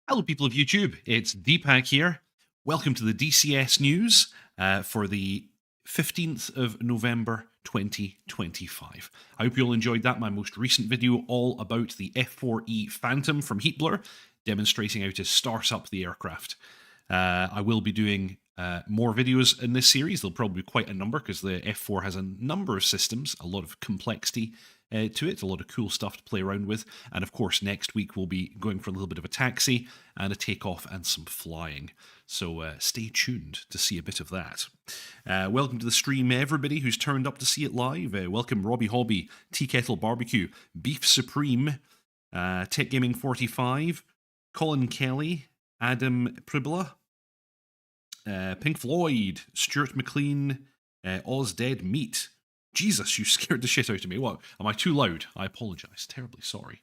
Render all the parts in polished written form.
Hello, people of YouTube. It's Deepak here. Welcome to the DCS news for the 15th of November 2025. I hope you all enjoyed that. My most recent video all about the F4E Phantom from Heatblur, demonstrating how to start up the aircraft. I will be doing more videos in this series. There'll probably be quite a number because the F4 has a number of systems, a lot of complexity to it, a lot of cool stuff to play around with. And of course, next week we'll be going for a little bit of a taxi and a takeoff and some flying. So stay tuned to see a bit of that. Welcome to the stream, everybody who's turned up to see it live. Welcome Robbie Hobby, Tea Kettle Barbecue, Beef Supreme, Tech Gaming 45, Colin Kelly, Adam Pribla, Pink Floyd, Stuart McLean, Oz Dead Meat. Jesus, you scared the shit out of me. What? Am I too loud? I apologise. Terribly sorry.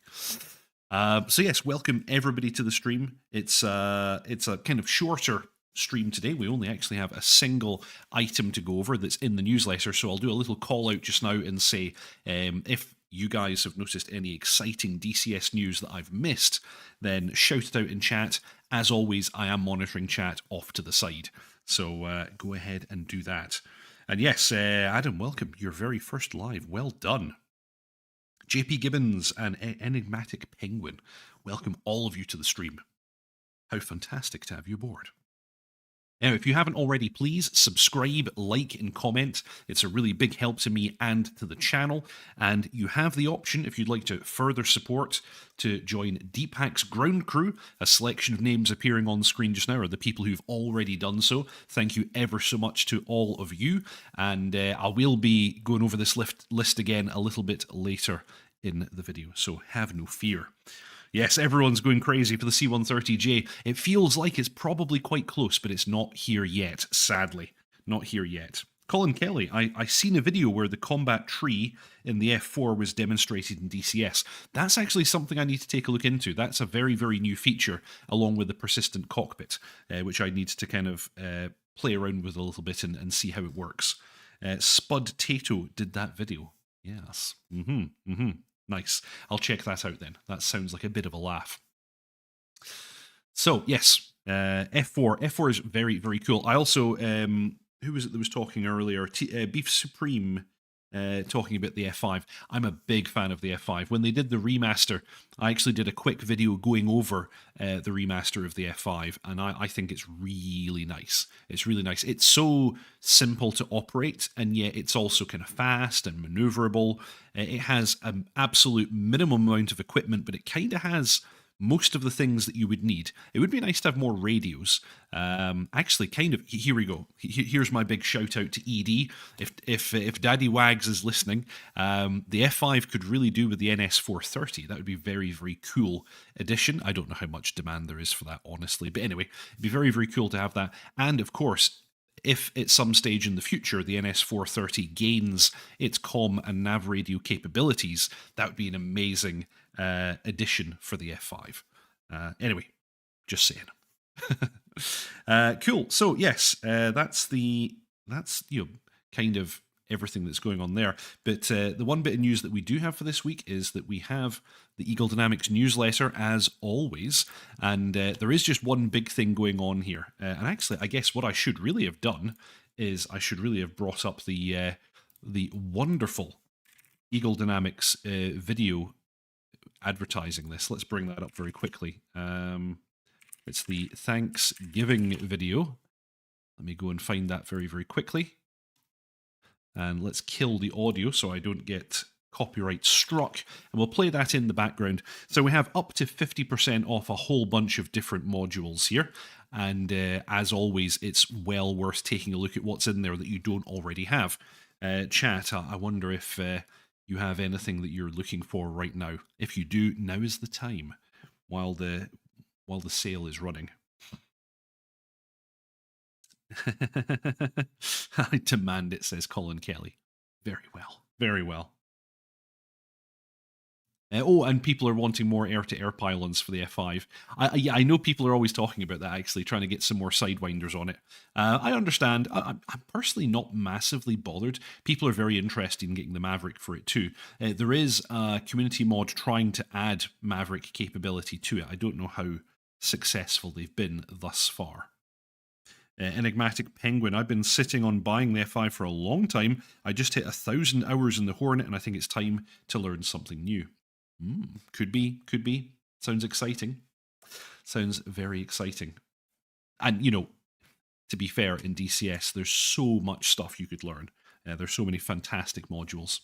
So yes, welcome everybody to the stream. It's a kind of shorter stream today. We only actually have a single item to go over that's in the newsletter, so I'll do a little call out just now and say if you guys have noticed any exciting DCS news that I've missed, then shout it out in chat. As always, I am monitoring chat off to the side, so go ahead and do that. And yes, Adam, welcome. Your very first live. Well done. JP Gibbons and Enigmatic Penguin, welcome all of you to the stream. How fantastic to have you aboard. Now, if you haven't already, please subscribe, like, and comment. It's a really big help to me and to the channel. And you have the option, if you'd like to further support, to join Deepak's Ground Crew. A selection of names appearing on screen just now are the people who've already done so. Thank you ever so much to all of you. And I will be going over this list again a little bit later in the video, so have no fear. Yes, everyone's going crazy for the C-130J. It feels like it's probably quite close, but it's not here yet, sadly. Not here yet. Colin Kelly, I seen a video where the combat tree in the F4 was demonstrated in DCS. That's actually something I need to take a look into. That's a very, very new feature, along with the persistent cockpit, which I need to kind of play around with a little bit and see how it works. Spud Tato did that video. Yes. Nice. I'll check that out then. That sounds like a bit of a laugh. So, yes, F4. F4 is very, very cool. I also, who was it that was talking earlier? Beef Supreme talking about the F5. I'm a big fan of the F5. When they did the remaster, I actually did a quick video going over the remaster of the F5, and I think it's really nice. It's really nice. It's so simple to operate, and yet it's also kind of fast and maneuverable. It has an absolute minimum amount of equipment, but it kind of has most of the things that you would need. It would be nice to have more radios. Actually, kind of, here we go. Here's my big shout out to ED. If Daddy Wags is listening, the F5 could really do with the NS430. That would be very, very cool addition. I don't know how much demand there is for that, honestly. But anyway, it'd be very, very cool to have that. And of course, if at some stage in the future the NS430 gains its comm and nav radio capabilities, that would be an amazing addition for the F5. Anyway, just saying. Cool. So yes, that's kind of everything that's going on there. But the one bit of news that we do have for this week is that we have the Eagle Dynamics newsletter, as always, and there is just one big thing going on here. And actually, I guess what I should really have done is I should really have brought up the wonderful Eagle Dynamics video advertising this. Let's bring that up very quickly. It's the Thanksgiving video. Let me go and find that very, very quickly. And let's kill the audio so I don't get copyright struck. And we'll play that in the background. So we have up to 50% off a whole bunch of different modules here. And as always, it's well worth taking a look at what's in there that you don't already have. Chat, I wonder if you have anything that you're looking for right now. If you do, now is the time while the sale is running. I demand it, says Colin Kelly. Very well. Very well. Oh, and people are wanting more air-to-air pylons for the F5. I know people are always talking about that, actually, trying to get some more Sidewinders on it. I understand. I'm personally not massively bothered. People are very interested in getting the Maverick for it, too. There is a community mod trying to add Maverick capability to it. I don't know how successful they've been thus far. Enigmatic Penguin, I've been sitting on buying the F5 for a long time. I just hit 1,000 hours in the Hornet, and I think it's time to learn something new. Could be. Sounds exciting. Sounds very exciting. And, to be fair, in DCS, there's so much stuff you could learn. There's so many fantastic modules.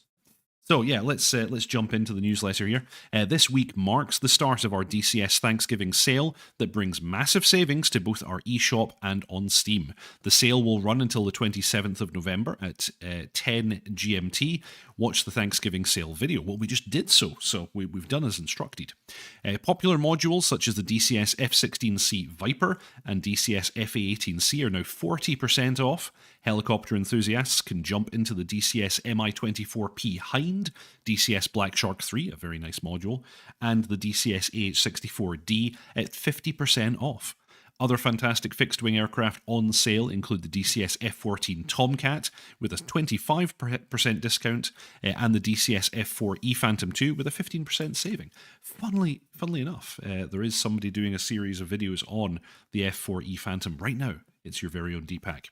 So yeah, let's jump into the newsletter here. This week marks the start of our DCS Thanksgiving sale that brings massive savings to both our eShop and on Steam. The sale will run until the 27th of November at 10 GMT. Watch the Thanksgiving sale video. Well, we just did so we've done as instructed. Popular modules such as the DCS F-16C Viper and DCS FA-18C are now 40% off. Helicopter enthusiasts can jump into the DCS Mi-24P Hind, DCS Black Shark 3, a very nice module, and the DCS AH-64D at 50% off. Other fantastic fixed-wing aircraft on sale include the DCS F-14 Tomcat with a 25% discount and the DCS F-4E Phantom II with a 15% saving. Funnily enough, there is somebody doing a series of videos on the F-4E Phantom right now. It's your very own DPAC.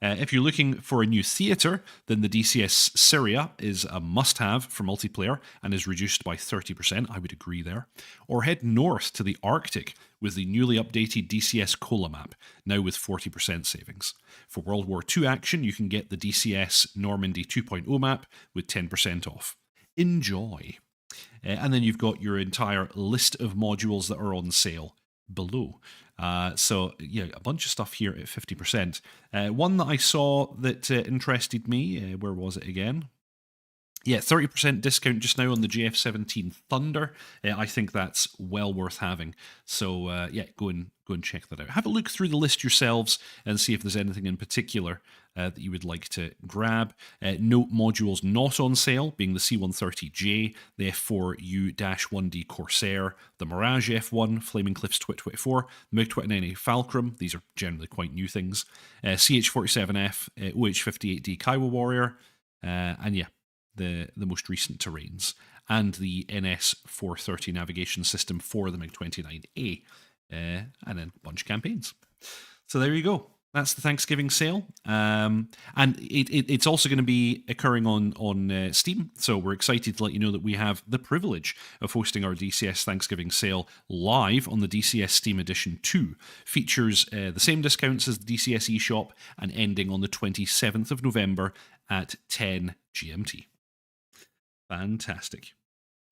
If you're looking for a new theatre, then the DCS Syria is a must-have for multiplayer and is reduced by 30%, I would agree there. Or head north to the Arctic with the newly updated DCS Kola map, now with 40% savings. For World War II action, you can get the DCS Normandy 2.0 map with 10% off. Enjoy! And then you've got your entire list of modules that are on sale below. So yeah, a bunch of stuff here at 50%. One that I saw that interested me, where was it again? Yeah, 30% discount just now on the JF-17 Thunder. I think that's well worth having. So yeah, go and check that out. Have a look through the list yourselves and see if there's anything in particular that you would like to grab. Note modules not on sale being the C-130J, the F4U-1D Corsair, the Mirage F1, Flaming Cliffs TWIT-24, MiG-29A Falcrum, these are generally quite new things, CH-47F, OH-58D Kiowa Warrior, and yeah, the most recent terrains, and the NS-430 navigation system for the MiG-29A, and then a bunch of campaigns. So there you go. That's the Thanksgiving sale, and it's also going to be occurring on Steam. So we're excited to let you know that we have the privilege of hosting our DCS Thanksgiving sale live on the DCS Steam Edition 2. Features the same discounts as the DCS eShop and ending on the 27th of November at 10 GMT. Fantastic.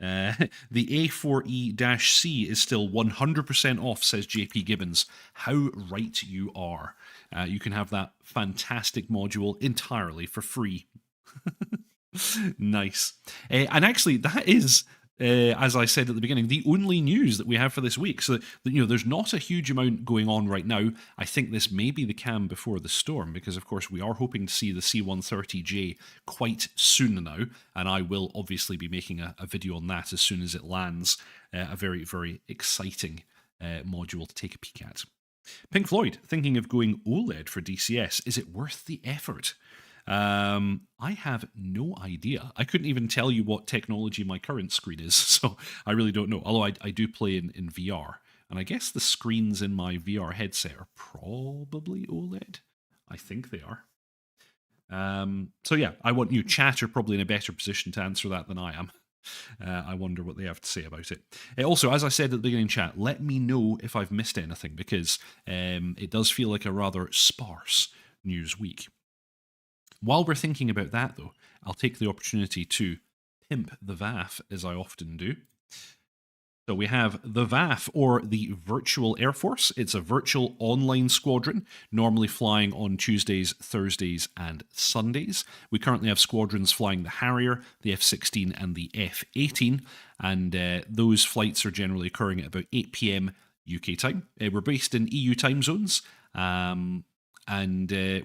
The A4E-C is still 100% off, says JP Gibbons. How right you are. You can have that fantastic module entirely for free. Nice. And actually, that is, as I said at the beginning, the only news that we have for this week. So, there's not a huge amount going on right now. I think this may be the calm before the storm, because, of course, we are hoping to see the C-130J quite soon now, and I will obviously be making a video on that as soon as it lands. A very, very exciting module to take a peek at. Pink Floyd, thinking of going OLED for DCS. Is it worth the effort? I have no idea. I couldn't even tell you what technology my current screen is, so I really don't know. Although I do play in VR, and I guess the screens in my VR headset are probably OLED. I think they are. So yeah, I want you. Chat are probably in a better position to answer that than I am. I wonder what they have to say about it. Also, as I said at the beginning, chat, let me know if I've missed anything, because it does feel like a rather sparse news week. While we're thinking about that, though, I'll take the opportunity to pimp the VAF, as I often do. So we have the VAF, or the Virtual Air Force. It's a virtual online squadron, normally flying on Tuesdays, Thursdays, and Sundays. We currently have squadrons flying the Harrier, the F-16, and the F-18, and those flights are generally occurring at about 8 p.m. UK time. We're based in EU time zones, and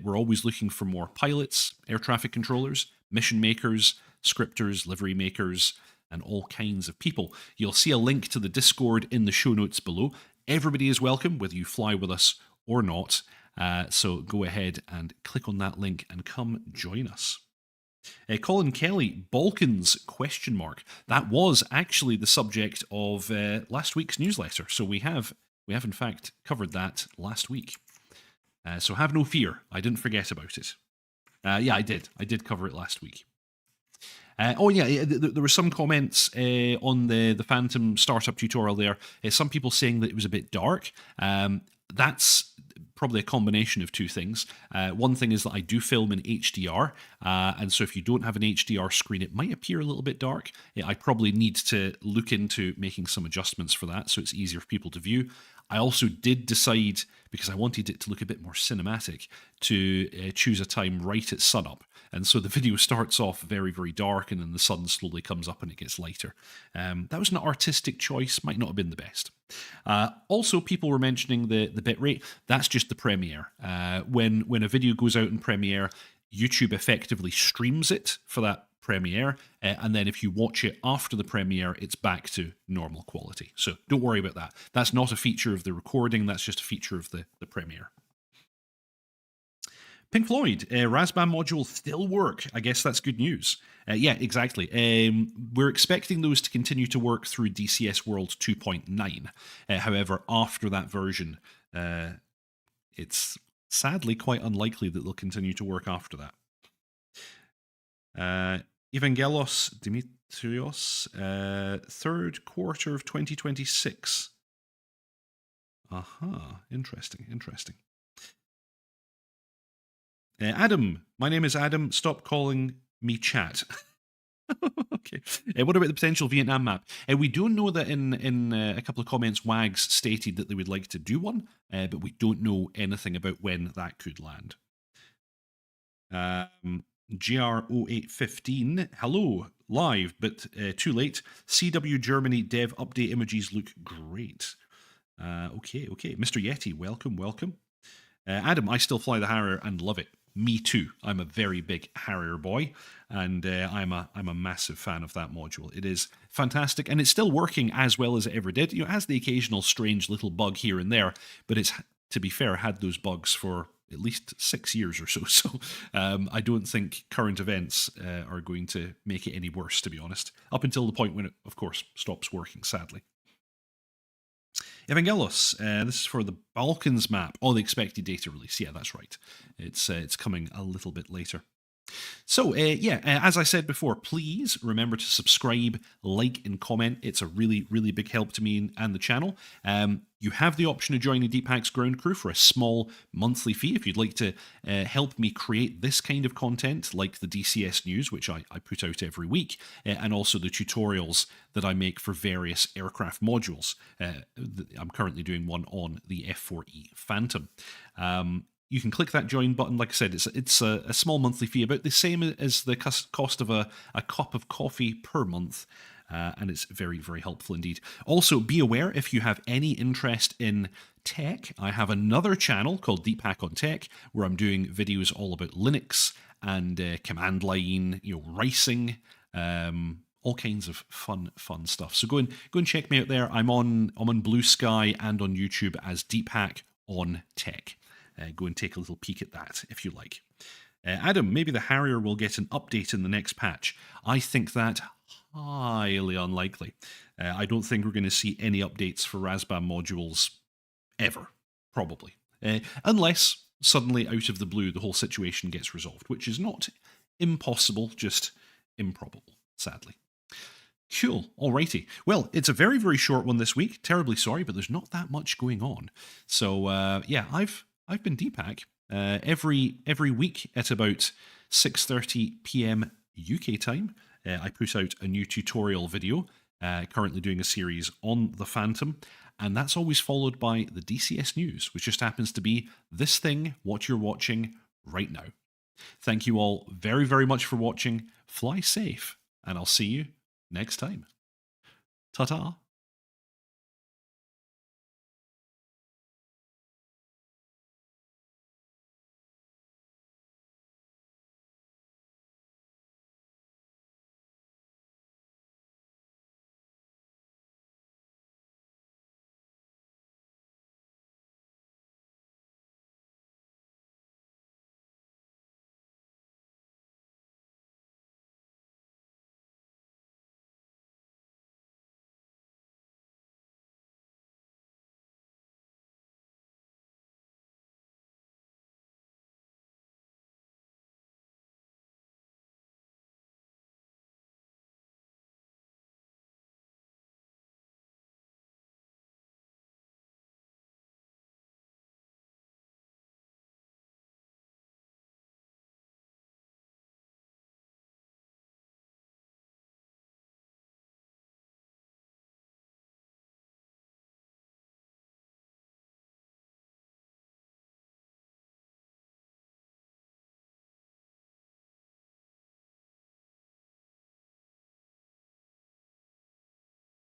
we're always looking for more pilots, air traffic controllers, mission makers, scripters, livery makers, and all kinds of people. You'll see a link to the Discord in the show notes below. Everybody is welcome, whether you fly with us or not. So go ahead and click on that link and come join us. Colin Kelly, Balkans ? That was actually the subject of last week's newsletter. So we have We have, in fact, covered that last week. So have no fear. I didn't forget about it. Yeah, I did. I did cover it last week. There were some comments on the Phantom startup tutorial there. Some people saying that it was a bit dark. That's probably a combination of two things. One thing is that I do film in HDR, and so if you don't have an HDR screen, it might appear a little bit dark. I probably need to look into making some adjustments for that so it's easier for people to view. I also did decide, because I wanted it to look a bit more cinematic, to choose a time right at sunup. And so the video starts off very, very dark, and then the sun slowly comes up and it gets lighter. That was an artistic choice, might not have been the best. Also, people were mentioning the bitrate. That's just the Premiere. When a video goes out in Premiere, YouTube effectively streams it for that Premiere, and then if you watch it after the Premiere, it's back to normal quality. So don't worry about that. That's not a feature of the recording, that's just a feature of the Premiere. Pink Floyd, Razbam modules still work. I guess that's good news. Yeah, exactly. We're expecting those to continue to work through DCS World 2.9. However, after that version, it's sadly quite unlikely that they'll continue to work after that. Evangelos Dimitrios, third quarter of 2026. Aha, interesting. Adam, my name is Adam. Stop calling me chat. Okay. What about the potential Vietnam map? We do know that in a couple of comments, Wags stated that they would like to do one, but we don't know anything about when that could land. GR0815, hello, live, but too late. CW Germany dev update images look great. Okay. Mr. Yeti, welcome. Adam, I still fly the Harrier and love it. Me too. I'm a very big Harrier boy, and I'm a massive fan of that module. It is fantastic, and it's still working as well as it ever did. It has the occasional strange little bug here and there, but it's, to be fair, had those bugs for at least 6 years or so. So I don't think current events are going to make it any worse, to be honest, up until the point when it, of course, stops working, sadly. Evangelos, this is for the Balkans map. Oh, the expected data release. Yeah, that's right. It's coming a little bit later. So, as I said before, please remember to subscribe, like, and comment. It's a really, really big help to me and the channel. You have the option of joining Deepak's ground crew for a small monthly fee if you'd like to help me create this kind of content, like the DCS news, which I put out every week, and also the tutorials that I make for various aircraft modules. I'm currently doing one on the F4E Phantom. You can click that join button. Like I said, it's a small monthly fee, about the same as the cost of a cup of coffee per month. And it's very, very helpful indeed. Also, be aware if you have any interest in tech, I have another channel called Deepak on Tech, where I'm doing videos all about Linux and command line, ricing, all kinds of fun stuff. So go and check me out there. I'm on Blue Sky and on YouTube as Deepak on Tech. Go and take a little peek at that if you like. Adam, maybe the Harrier will get an update in the next patch. I think that highly unlikely. I don't think we're going to see any updates for Razbam modules ever, probably. Unless suddenly, out of the blue, the whole situation gets resolved, which is not impossible, just improbable, sadly. Cool. Alrighty. Well, it's a very, very short one this week. Terribly sorry, but there's not that much going on. So, I've been Deepak every week at about 6:30 p.m. UK time. I put out a new tutorial video, currently doing a series on the Phantom, and that's always followed by the DCS news, which just happens to be this thing, what you're watching right now. Thank you all very, very much for watching. Fly safe, and I'll see you next time. Ta-ta.